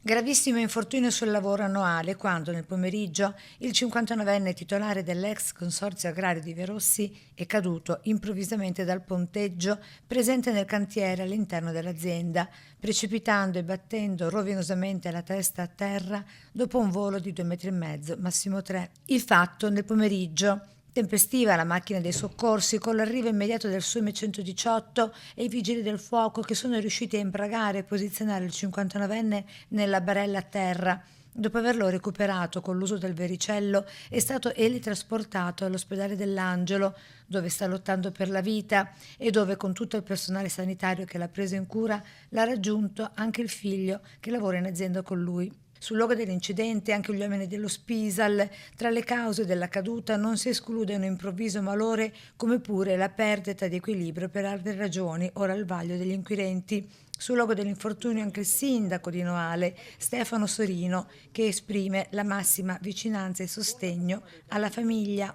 Gravissimo infortunio sul lavoro a Noale quando nel pomeriggio il 59enne titolare dell'ex consorzio agrario di Verossi è caduto improvvisamente dal ponteggio presente nel cantiere all'interno dell'azienda, precipitando e battendo rovinosamente la testa a terra dopo un volo di 2,5 metri, massimo 3. Il fatto nel pomeriggio. Tempestiva la macchina dei soccorsi con l'arrivo immediato del SUM 118 e i vigili del fuoco che sono riusciti a imbragare e posizionare il 59enne nella barella a terra. Dopo averlo recuperato con l'uso del vericello, è stato elitrasportato all'ospedale dell'Angelo, dove sta lottando per la vita e dove, con tutto il personale sanitario che l'ha preso in cura, l'ha raggiunto anche il figlio che lavora in azienda con lui. Sul luogo dell'incidente anche gli uomini dello Spisal. Tra le cause della caduta non si esclude un improvviso malore come pure la perdita di equilibrio per altre ragioni, ora al vaglio degli inquirenti. Sul luogo dell'infortunio anche il sindaco di Noale, Stefano Sorino, che esprime la massima vicinanza e sostegno alla famiglia.